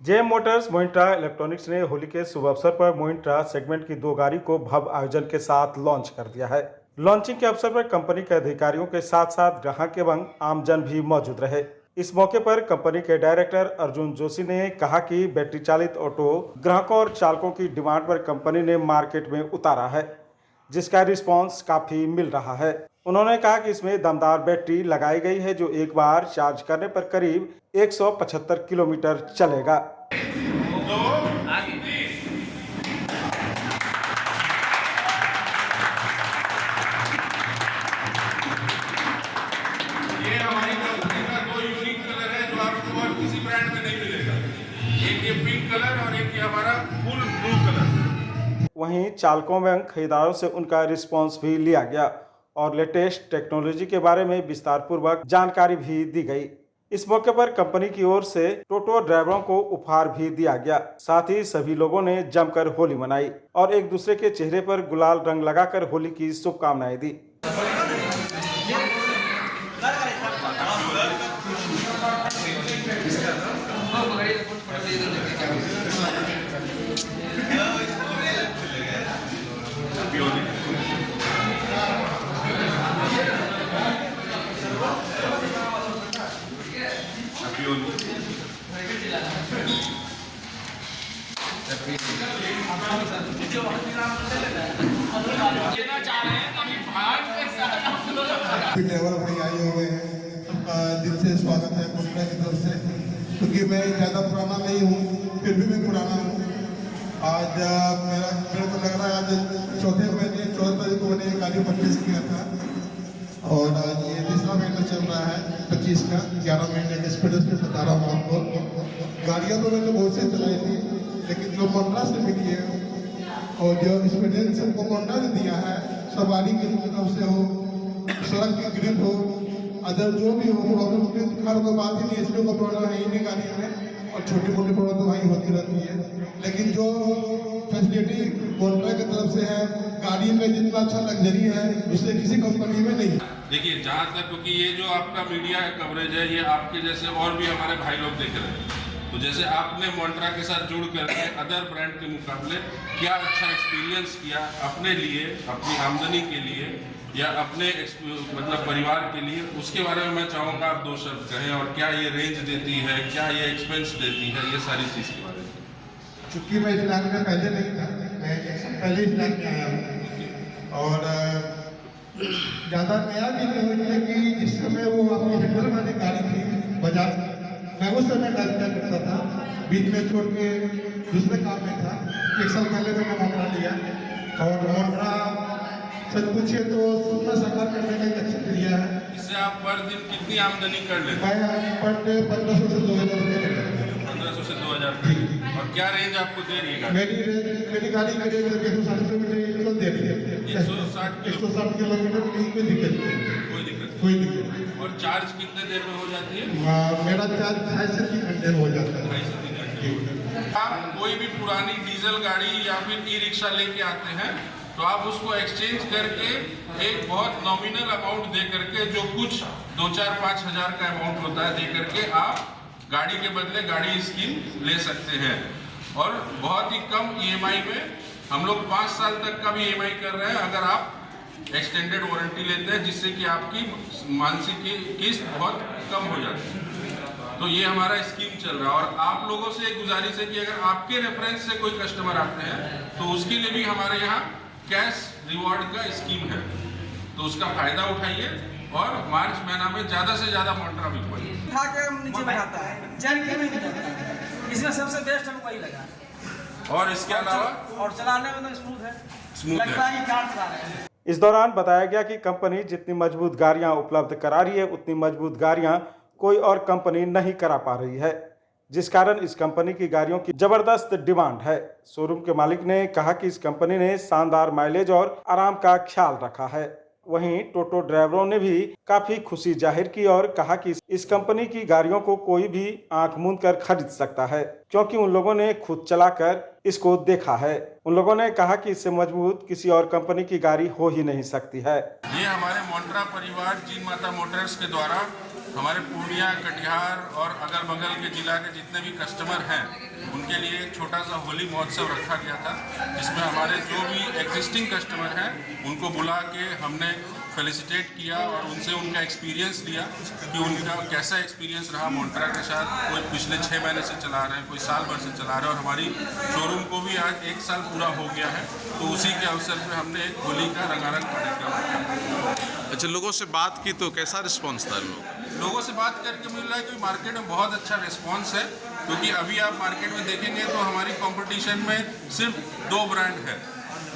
JM Motors मोइंट्रा electronics ने होली के शुभ अवसर पर मोइंट्रा सेगमेंट की 2 गाड़ी को भव्य आयोजन के साथ लॉन्च कर दिया है। लॉन्चिंग के अवसर पर कंपनी के अधिकारियों के साथ साथ ग्राहक एवं आमजन भी मौजूद रहे। इस मौके पर कंपनी के डायरेक्टर अर्जुन जोशी ने कहा कि बैटरी चालित ऑटो ग्राहकों और चालकों की डिमांड पर कंपनी ने मार्केट में उतारा है, जिसका रिस्पॉन्स काफी मिल रहा है। उन्होंने कहा कि इसमें दमदार बैटरी लगाई गई है जो एक बार चार्ज करने पर करीब 175 किलोमीटर चलेगा। ये हमारी कंपनी का 2 यूनिक कलर है जो आपको और किसी ब्रांड में नहीं मिलेगा। एक ये पिंक कलर और एक ये हमारा फुल ब्लू कलर। वहीं चालकों एवं खरीदारों से उनका रिस्पॉन्स भी लिया गया और लेटेस्ट टेक्नोलॉजी के बारे में विस्तार पूर्वक जानकारी भी दी गई। इस मौके पर कंपनी की ओर से टोटो ड्राइवरों को उपहार भी दिया गया। साथ ही सभी लोगों ने जमकर होली मनाई और एक दूसरे के चेहरे पर गुलाल रंग लगाकर होली की शुभकामनाएं दी। ड्राइवर भाई आए हुए हैं, दिल से स्वागत है मुस्लिम की तरफ से, क्योंकि मैं ज़्यादा पुराना नहीं हूँ, फिर भी मैं पुराना हूँ। आज मेरे को लग रहा है आज 14 तारीख को मैंने ये गाड़ी परचेज किया था और आज ये 3रा महीना चल रहा है 25 का, 11 महीने का एक्सपीरियंस में बता रहा हूँ आपको। गाड़ियाँ तो मैंने बहुत से चलाई थी, लेकिन जो मोइंट्रा से मिली है और जो एक्सपीरियंस हमको मोइंट्रा ने दिया है, सवारी की तरफ से हो, सड़क की ग्रिप हो, अदर जो भी हो, प्रॉब्लम कार को बात ही नहीं, इसमें कोई प्रॉब्लम है ही नहीं गाड़ी में, और छोटी मोटी प्रॉब्लम तो वहीं होती रहती है। लेकिन जो फैसिलिटी मोइंट्रा की तरफ से है, गाड़ी में जितना अच्छा लग्जरी है दूसरे किसी कंपनी में नहीं। देखिए जहाँ तक, क्योंकि ये जो आपका मीडिया कवरेज है ये आपके जैसे और भी हमारे भाई लोग देख रहे हैं, तो जैसे आपने मोइंट्रा के साथ जुड़ करके अदर ब्रांड के मुकाबले क्या अच्छा एक्सपीरियंस किया अपने लिए, अपनी आमदनी के लिए या अपने मतलब परिवार के लिए, उसके बारे में मैं चाहूँगा आप 2 शब्द कहें। और क्या ये रेंज देती है, क्या ये एक्सपेंस देती है, ये सारी चीज़ के बारे में। चूँकि मैं इस लाइन में पहले नहीं था, मैं पहले इस लाइन में आया हूँ और ज़्यादा नया भी नहीं हुई है कि जिस समय वो अपनी हैंडल वाली गाड़ी थी बजाज, मैं उस समय गाड़ी करता था, बीच में छोड़ के दूसरे काम में था। 1 साल पहले मैंने मोइंट्रा लिया और मोइंट्रा सच पूछिए तो सुपना साकार करने का एक अच्छा क्रिया है। इससे आप पर दिन कितनी आमदनी कर लेते मैं पर डे 1500 से 2000 रुपये लेता हूँ। 1500 से 2000। और क्या रेंज आपको दे रही है गाड़ी? मेरी गाड़ी के रेंज 160 किलोमीटर दे रही है। 160 किलोमीटर कहीं कोई दिक्कत नहीं, कोई दिक्कत नहीं। और चार्ज कितने देर में हो जाती है? मेरा चार्ज 2.5 से 3 घंटे में हो जाता है। 2.5 से 3 घंटे। आप कोई भी पुरानी डीजल गाड़ी या फिर ई-रिक्शा लेके आते हैं तो आप उसको एक्सचेंज करके एक बहुत नॉमिनल अमाउंट दे करके, जो कुछ 2-4-5 हज़ार का अमाउंट होता है, दे करके आप गाड़ी के बदले गाड़ी स्कीम ले सकते हैं। और बहुत ही कम EMI में हम लोग 5 साल तक का भी EMI कर रहे हैं अगर आप एक्सटेंडेड वारंटी लेते हैं, जिससे कि आपकी मासिक किस्त बहुत कम हो जाती है। तो ये हमारा स्कीम चल रहा है। और आप लोगों से एक गुजारिश है कि अगर आपके रेफरेंस से कोई कस्टमर आते हैं तो उसके लिए भी हमारे यहाँ कैश रिवॉर्ड का स्कीम है, तो उसका फायदा उठाइए और मार्च महीना में ज़्यादा से ज़्यादा मोइंट्रा बिकवाइए। उठा के नीचे बैठाता है, चैन के नहीं बैठाता। इसमें सबसे बेस्ट हमको वही लगा। और इसके अलावा और चलाने में तो स्मूथ है, लगता है कि कार चला रहे हैं। इस दौरान बताया गया कि कंपनी जितनी मजबूत गाड़ियां उपलब्ध करा रही है, उतनी मजबूत गाड़ियां कोई और कंपनी नहीं करा पा रही है, जिस कारण इस कंपनी की गाड़ियों की जबरदस्त डिमांड है। शोरूम के मालिक ने कहा कि इस कंपनी ने शानदार माइलेज और आराम का ख्याल रखा है। वहीं टोटो ड्राइवरों ने भी काफी खुशी जाहिर की और कहा कि इस कंपनी की गाड़ियों को कोई भी आंख मूंद कर खरीद सकता है, क्योंकि उन लोगों ने खुद चलाकर इसको देखा है। उन लोगों ने कहा कि इससे मजबूत किसी और कंपनी की गाड़ी हो ही नहीं सकती है। ये हमारे मोइंट्रा परिवार जीन माता मोटर्स के द्वारा हमारे पूर्णिया, कटिहार और अगल बगल के जिला के जितने भी कस्टमर हैं उनके लिए एक छोटा सा होली महोत्सव रखा गया था, जिसमें हमारे जो भी एग्जिस्टिंग कस्टमर हैं उनको बुला के हमने फेलिसिटेट किया और उनसे उनका एक्सपीरियंस लिया कि उनका कैसा एक्सपीरियंस रहा मोन्ट्रा के साथ। कोई पिछले 6 महीने से चला रहे हैं, कोई साल भर से चला रहे हैं और हमारी शोरूम को भी आज 1 साल पूरा हो गया है। तो उसी के अवसर पर हमने एक होली का रंगारंग कार्यक्रम रखा। अच्छा, लोगों से बात की तो कैसा रिस्पॉन्स था लोगों से बात करके मिल रहा है कि मार्केट में बहुत अच्छा रिस्पॉन्स है, क्योंकि अभी आप मार्केट में देखेंगे तो हमारी कंपटीशन में सिर्फ 2 ब्रांड है,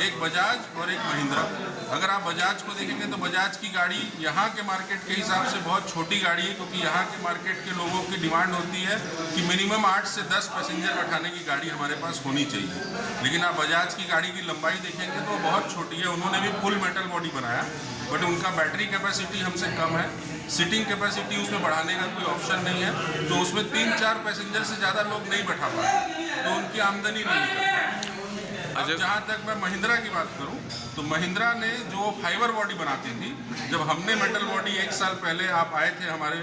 एक बजाज और एक महिंद्रा। अगर आप बजाज को देखेंगे तो बजाज की गाड़ी यहाँ के मार्केट के हिसाब से बहुत छोटी गाड़ी है, क्योंकि यहाँ के मार्केट के लोगों की डिमांड होती है कि मिनिमम 8 से 10 पैसेंजर बैठाने की गाड़ी हमारे पास होनी चाहिए। लेकिन आप बजाज की गाड़ी की लंबाई देखेंगे तो बहुत छोटी है। उन्होंने भी फुल मेटल बॉडी बनाया, बट उनका बैटरी कैपेसिटी हमसे कम है, सीटिंग कैपेसिटी उसमें बढ़ाने का कोई ऑप्शन नहीं है, तो उसमें 3-4 पैसेंजर से ज़्यादा लोग नहीं बैठा पाए, तो उनकी आमदनी नहीं निकल। अब जहाँ तक मैं महिंद्रा की बात करूँ तो महिंद्रा ने जो फाइबर बॉडी बनाती थी, जब हमने मेटल बॉडी 1 साल पहले आप आए थे हमारे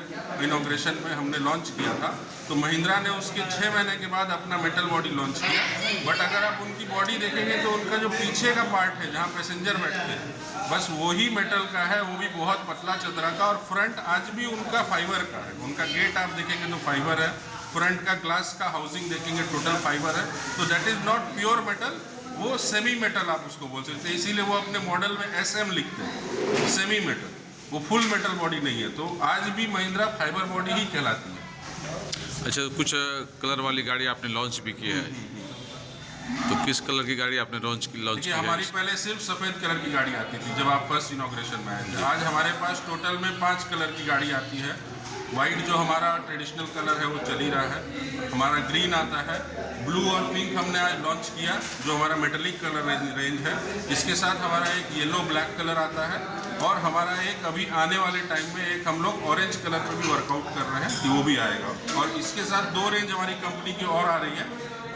इनॉग्रेशन में, हमने लॉन्च किया था, तो महिंद्रा ने उसके 6 महीने के बाद अपना मेटल बॉडी लॉन्च किया। बट अगर आप उनकी बॉडी देखेंगे तो उनका जो पीछे का पार्ट है जहाँ पैसेंजर बैठते हैं, बस वही मेटल का है, वो भी बहुत पतला चदरा का, और फ्रंट आज भी उनका फाइबर का है। उनका गेट आप देखेंगे तो फाइबर है, फ्रंट का ग्लास का हाउसिंग देखेंगे टोटल फाइबर है। तो that is not pure metal, वो सेमी मेटल आप उसको बोल सकते हैं। इसीलिए वो अपने मॉडल में SM लिखते हैं, सेमी मेटल, वो फुल मेटल बॉडी नहीं है। तो आज भी महिंद्रा फाइबर बॉडी ही कहलाती है। अच्छा, कुछ कलर वाली गाड़ी आपने लॉन्च भी की है, तो किस कलर की गाड़ी आपने लॉन्च की? हमारी पहले सिर्फ सफ़ेद कलर की गाड़ी आती थी जब आप फर्स्ट इनॉग्रेशन में आए थे। आज हमारे पास टोटल में 5 कलर की गाड़ी आती है। वाइट जो हमारा ट्रेडिशनल कलर है वो चल ही रहा है, हमारा ग्रीन आता है, ब्लू और पिंक हमने आज लॉन्च किया जो हमारा मेटेलिक कलर रेंज है। इसके साथ हमारा एक येलो ब्लैक कलर आता है, और हमारा एक अभी आने वाले टाइम में एक हम लोग ऑरेंज कलर पर भी वर्कआउट कर रहे हैं कि वो भी आएगा। और इसके साथ 2 रेंज हमारी कंपनी की और आ रही है।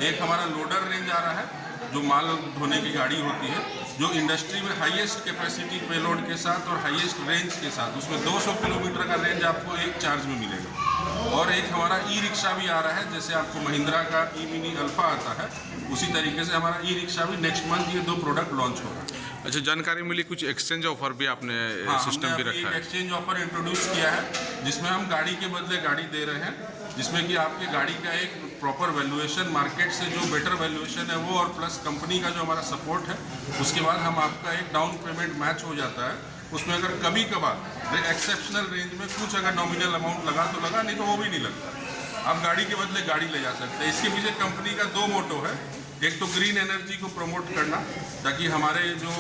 एक हमारा लोडर रेंज आ रहा है जो माल ढोने की गाड़ी होती है, जो इंडस्ट्री में हाईएस्ट कैपेसिटी पेलोड के साथ और हाईएस्ट रेंज के साथ, उसमें 200 किलोमीटर का रेंज आपको एक चार्ज में मिलेगा। और एक हमारा ई-रिक्शा भी आ रहा है, जैसे आपको महिंद्रा का ई-मिनी अल्फा आता है, उसी तरीके से हमारा ई-रिक्शा भी नेक्स्ट मंथ ये 2 प्रोडक्ट लॉन्च होगा। अच्छा, जानकारी मिली कुछ एक्सचेंज ऑफर भी आपने सिस्टम भी रखा है? एक्सचेंज ऑफर इंट्रोड्यूस किया है, जिसमें हम गाड़ी के बदले गाड़ी दे रहे हैं, जिसमें कि आपकी गाड़ी का एक प्रॉपर वैल्यूएशन, मार्केट से जो बेटर वैल्यूएशन है वो, और प्लस कंपनी का जो हमारा सपोर्ट है, उसके बाद हम आपका एक डाउन पेमेंट मैच हो जाता है। उसमें अगर कभी कभार एक्सेप्शनल रेंज में कुछ अगर नॉमिनल अमाउंट लगा तो लगा, नहीं तो वो भी नहीं लगता। आप गाड़ी के बदले गाड़ी ले जा सकते हैं। इसके पीछे कंपनी का 2 मोटो है, एक तो ग्रीन एनर्जी को प्रमोट करना ताकि हमारे जो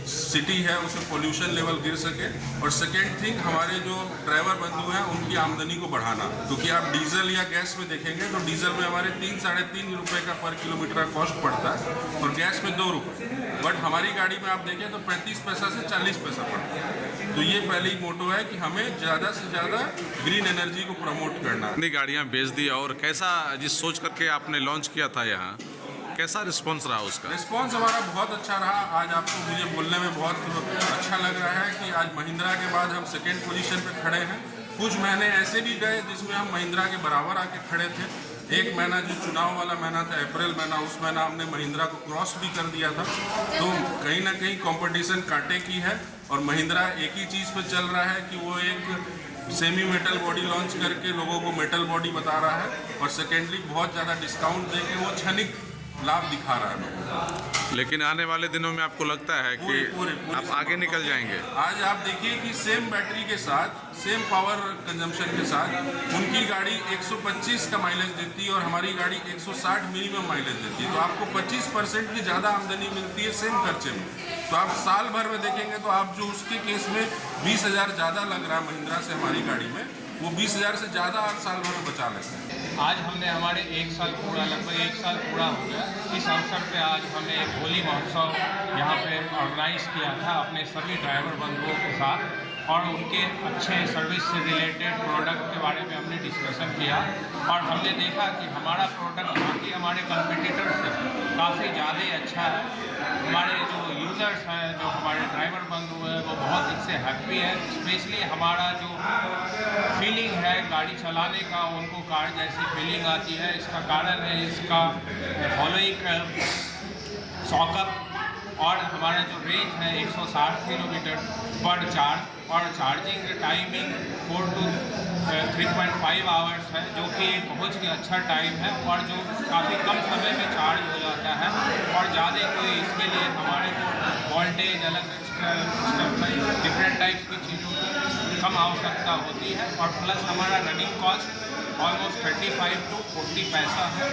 सिटी है उसमें पोल्यूशन लेवल गिर सके, और सेकेंड थिंग हमारे जो ड्राइवर बंधु हैं उनकी आमदनी को बढ़ाना, क्योंकि आप डीजल या गैस में देखेंगे तो डीजल में हमारे 3-3.5 रुपये का पर किलोमीटर का कॉस्ट पड़ता है और गैस में 2 रुपये, बट हमारी गाड़ी में आप देखें तो 35 पैसा से 40 पैसा पड़ता है। तो ये पहली मोटो है कि हमें ज़्यादा से ज़्यादा ग्रीन एनर्जी को प्रमोट करना। कितनी गाड़ियाँ बेच दी, और कैसा जिस सोच करके आपने लॉन्च किया था यहाँ, कैसा रिस्पांस रहा उसका? रिस्पांस हमारा बहुत अच्छा रहा। आज आपको मुझे बोलने में बहुत अच्छा लग रहा है कि आज महिंद्रा के बाद हम सेकेंड पोजीशन पे खड़े हैं। कुछ महीने ऐसे भी गए जिसमें हम महिंद्रा के बराबर आके खड़े थे। एक महीना जो चुनाव वाला महीना था, अप्रैल महीना, उस महीना हमने महिंद्रा को क्रॉस भी कर दिया था। तो कहीं ना कहीं कंपटीशन कांटे की है, और महिंद्रा एक ही चीज़ पे चल रहा है कि वो एक सेमी मेटल बॉडी लॉन्च करके लोगों को मेटल बॉडी बता रहा है, और सेकेंडली बहुत ज़्यादा डिस्काउंट दे के वो क्षणिक लाभ दिखा रहा है लोगों। लेकिन आने वाले दिनों में आपको लगता है कि आप आगे निकल जाएंगे? आज आप देखिए कि सेम बैटरी के साथ, सेम पावर कंजम्पशन के साथ उनकी गाड़ी 125 का माइलेज देती है और हमारी गाड़ी 160 मिनिमम माइलेज देती है। तो आपको 25% की ज़्यादा आमदनी मिलती है सेम खर्चे में। तो आप साल भर में देखेंगे तो आप जो उसके केस में 20,000 ज़्यादा लग रहा है महिंद्रा से हमारी गाड़ी में, वो 20,000 से ज़्यादा आप साल भर में बचा लेते हैं। आज हमने हमारे 1 साल पूरा, लगभग 1 साल पूरा हो गया। इस अवसर पे आज हमने एक होली महोत्सव यहाँ पे ऑर्गेनाइज किया था अपने सभी ड्राइवर बंधुओं के साथ, और उनके अच्छे सर्विस से रिलेटेड प्रोडक्ट के बारे में हमने डिस्कशन किया, और हमने देखा कि हमारा प्रोडक्ट बाकी हमारे कंपटीटर से काफ़ी ज़्यादा अच्छा है। हमारे जो यूज़र्स हैं, जो हमारे ड्राइवर बंधु हैं, वो बहुत इससे हैप्पी है। स्पेशली हमारा जो फीलिंग है गाड़ी चलाने का, उनको कार जैसी फीलिंग आती है। इसका कारण है इसका हॉलोइक सॉकअप और हमारा जो रेंज है 160 किलोमीटर पर चार्ज और चार्जिंग टाइमिंग 4 to 3.5 आवर्स है, जो कि एक बहुत ही अच्छा टाइम है और जो काफ़ी कम समय में चार्ज हो जाता है। और ज़्यादा कोई इसके लिए हमारे को वोल्टेज अलग डिफरेंट टाइप की चीज़ों की कम आवश्यकता होती है। और प्लस हमारा रनिंग कॉस्ट ऑलमोस्ट 35 to 40 पैसा है।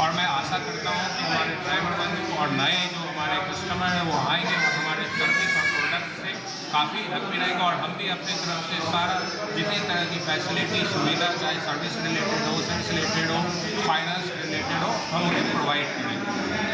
और मैं आशा करता हूँ कि हमारे ड्राइवर बंधु और नए जो हमारे कस्टमर हैं वो आएंगे और हमारे सर्विस और प्रोडक्ट से काफ़ी हैप्पी रहेगा। और हम भी अपनी तरफ से सारा जितनी तरह की फैसिलिटी सुविधा, चाहे सर्विस रिलेटेड हो, सेल्स रिलेटेड हो, फाइनेंस रिलेटेड हो, हम उन्हें प्रोवाइड करेंगे।